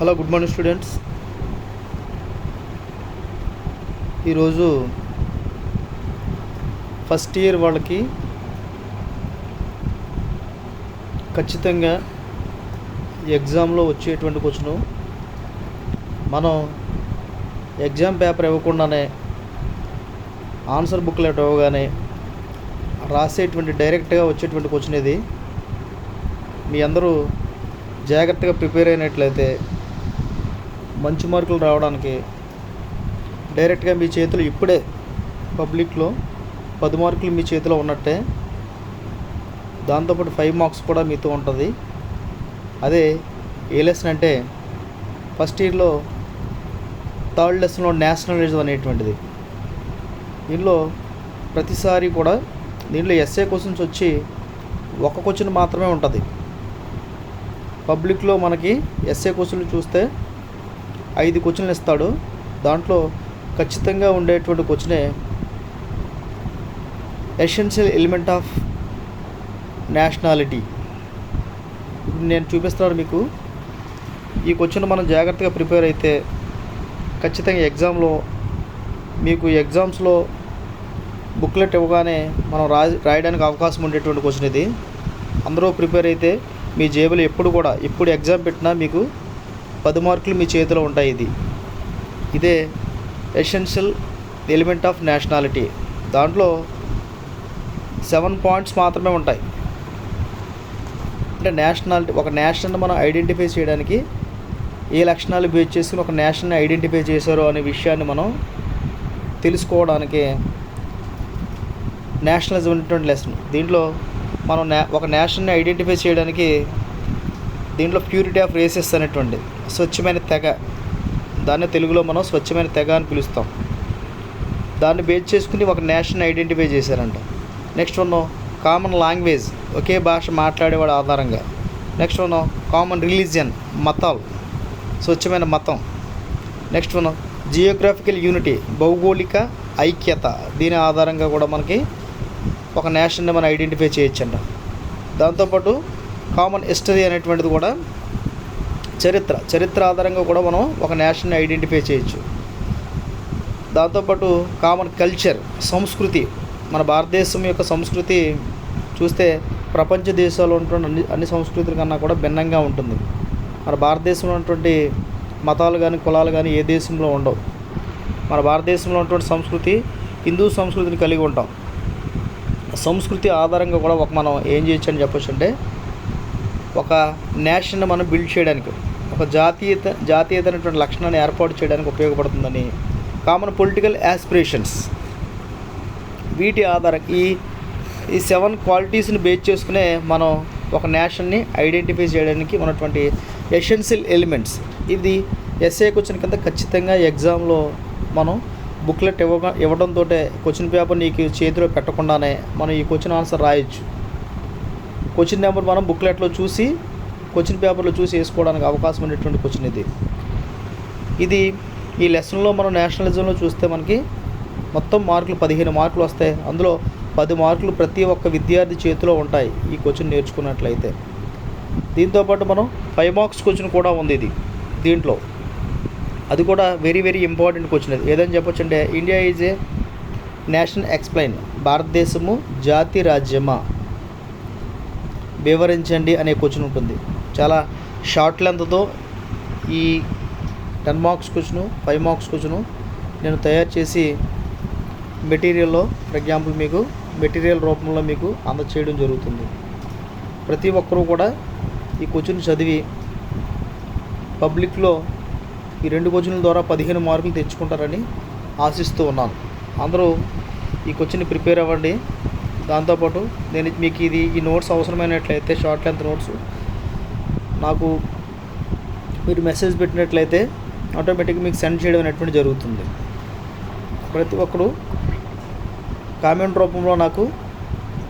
Hello, good morning students. ఈరోజు first year వాళ్ళకి ఖచ్చితంగా ఎగ్జామ్లో వచ్చేటువంటి క్వశ్చను మనం ఎగ్జామ్ పేపర్ ఇవ్వకుండానే ఆన్సర్ బుక్లెట్ ఇవ్వగానే రాసేటువంటి డైరెక్ట్గా వచ్చేటువంటి క్వశ్చన్ ఇది. మీ అందరూ జాగ్రత్తగా ప్రిపేర్ అయినట్లయితే మంచి మార్కులు రావడానికి డైరెక్ట్గా మీ చేతిలో ఇప్పుడే పబ్లిక్లో 10 మార్కులు మీ చేతిలో ఉన్నట్టే, దాంతోపాటు 5 మార్క్స్ కూడా మీతో ఉంటుంది. అదే ఏ లెసన్ అంటే ఫస్ట్ ఇయర్లో థర్డ్ లెసన్లో నేషనలిజం అనేటువంటిది. దీనిలో ప్రతిసారి కూడా దీంట్లో ఎస్ఏ క్వశ్చన్స్ వచ్చి ఒక క్వశ్చన్ మాత్రమే ఉంటుంది. పబ్లిక్లో మనకి ఎస్ఏ క్వశ్చన్లు చూస్తే 5 క్వశ్చన్లు ఇస్తాడు. దాంట్లో ఖచ్చితంగా ఉండేటువంటి క్వశ్చనే ఎసెన్షియల్ ఎలిమెంట్ ఆఫ్ నేషనాలిటీ. నేను చూపిస్తున్నాను మీకు. ఈ క్వశ్చన్ మనం జాగ్రత్తగా ప్రిపేర్ అయితే ఖచ్చితంగా ఎగ్జామ్లో మీకు ఎగ్జామ్స్లో బుక్లెట్ ఇవ్వగానే మనం రాయడానికి అవకాశం ఉండేటువంటి క్వశ్చన్ ఇది. అందరూ ప్రిపేర్ అయితే మీ జేబులో ఎప్పుడు ఎగ్జామ్ పెట్టినా మీకు 10 మార్కులు మీ చేతిలో ఉంటాయి. ఇదే ఎసెన్షియల్ ఎలిమెంట్ ఆఫ్ నేషనాలిటీ. దాంట్లో 7 పాయింట్స్ మాత్రమే ఉంటాయి. అంటే నేషనాలిటీ, ఒక నేషనల్ని మనం ఐడెంటిఫై చేయడానికి ఏ లక్షణాలు బేస్ చేసుకుని ఒక నేషనల్ని ఐడెంటిఫై చేశారో అనే విషయాన్ని మనం తెలుసుకోవడానికి నేషనలిజం అనేటువంటి లెసన్. దీంట్లో మనం ఒక నేషనల్ని ఐడెంటిఫై చేయడానికి దీంట్లో ప్యూరిటీ ఆఫ్ రేసెస్ అనేటువంటి స్వచ్ఛమైన తెగ, దాన్ని తెలుగులో మనం స్వచ్ఛమైన తెగ అని పిలుస్తాం. దాన్ని బేస్ చేసుకుని ఒక నేషన్ ఐడెంటిఫై చేశారంట. నెక్స్ట్ వన్ కామన్ లాంగ్వేజ్, ఒకే భాష మాట్లాడేవాడు ఆధారంగా. నెక్స్ట్ వన్ కామన్ రిలీజియన్, మతాలు, స్వచ్ఛమైన మతం. నెక్స్ట్ వన్ జియోగ్రాఫికల్ యూనిటీ, భౌగోళిక ఐక్యత. దీని ఆధారంగా కూడా మనకి ఒక నేషన్ని మనం ఐడెంటిఫై చేయొచ్చంట. దాంతోపాటు కామన్ హిస్టరీ అనేటువంటిది కూడా చరిత్ర ఆధారంగా కూడా మనం ఒక నేషన్ని ఐడెంటిఫై చేయొచ్చు. దాంతోపాటు కామన్ కల్చర్, సంస్కృతి. మన భారతదేశం యొక్క సంస్కృతి చూస్తే ప్రపంచ దేశాల్లో ఉన్నటువంటి అన్ని సంస్కృతుల కన్నా కూడా భిన్నంగా ఉంటుంది. మన భారతదేశంలో ఉన్నటువంటి మతాలు కానీ కులాలు కానీ ఏ దేశంలో ఉండవు. మన భారతదేశంలో ఉన్నటువంటి సంస్కృతి హిందూ సంస్కృతిని కలిగి ఉంటాం. సంస్కృతి ఆధారంగా కూడా మనం ఏం చేయొచ్చు అని చెప్పొచ్చు అంటే ఒక నేషన్ని మనం బిల్డ్ చేయడానికి, ఒక జాతీయత అనేటువంటి లక్షణాన్ని ఏర్పాటు చేయడానికి ఉపయోగపడుతుందని. కామన్ పొలిటికల్ యాస్పిరేషన్స్, వీటి ఆధారంగా ఈ 7 క్వాలిటీస్ని బేస్ చేసుకునే మనం ఒక నేషన్ని ఐడెంటిఫై చేయడానికి ఉన్నటువంటి ఎసెన్షియల్ ఎలిమెంట్స్. ఇది ఎస్ఏ క్వశ్చన్ కింద ఖచ్చితంగా ఎగ్జామ్లో మనం బుక్లెట్ ఇవ్వడంతో క్వశ్చన్ పేపర్ నీకు చేతిలో పెట్టకుండానే మనం ఈ క్వశ్చన్ ఆన్సర్ రాయొచ్చు. క్వశ్చన్ నెంబర్ మనం బుక్లెట్లో చూసి క్వశ్చన్ పేపర్లో చూసి వేసుకోవడానికి అవకాశం ఉండేటువంటి క్వశ్చన్ ఇది. ఈ లెసన్లో మనం నేషనలిజంలో చూస్తే మనకి మొత్తం మార్కులు 15 మార్కులు వస్తాయి. అందులో 10 మార్కులు ప్రతి ఒక్క విద్యార్థి చేతిలో ఉంటాయి ఈ క్వశ్చన్ నేర్చుకున్నట్లయితే. దీంతోపాటు మనం 5 మార్క్స్ క్వశ్చన్ కూడా ఉంది దీంట్లో. అది కూడా వెరీ వెరీ ఇంపార్టెంట్ క్వశ్చన్. ఏదని చెప్పొచ్చు అంటే India is a nation explain, భారతదేశము జాతి రాజ్యమా వివరించండి అనే క్వశ్చన్ ఉంటుంది. చాలా షార్ట్ లెంత్తో ఈ 10 మార్క్స్ క్వశ్చను 5 మార్క్స్ క్వశ్చను నేను తయారు చేసి మెటీరియల్లో, ఫర్ ఎగ్జాంపుల్ మీకు మెటీరియల్ రూపంలో మీకు అందచేయడం జరుగుతుంది. ప్రతి ఒక్కరూ కూడా ఈ క్వశ్చన్ చదివి పబ్లిక్లో ఈ 2 క్వశ్చన్ల ద్వారా 15 మార్కులు తెచ్చుకుంటారని ఆశిస్తూ ఉన్నాను. అందరూ ఈ క్వశ్చన్ని ప్రిపేర్ అవ్వండి. దాంతోపాటు నేను మీకు ఈ నోట్స్ అవసరమైనట్లయితే షార్ట్ లెంత్ నోట్స్ నాకు మీరు మెసేజ్ పెట్టినట్లయితే ఆటోమేటిక్గా మీకు సెండ్ చేయడం అనేటువంటి జరుగుతుంది. ప్రతి ఒక్కరు కామెంట్ రూపంలో నాకు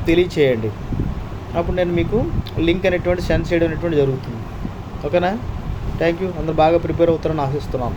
తెలియచేయండి. అప్పుడు నేను మీకు లింక్ అనేటువంటి సెండ్ చేయడం అనేటువంటి జరుగుతుంది. ఓకేనా? Thank you. అందరూ బాగా ప్రిపేర్ అవుతారని ఆశిస్తున్నాను.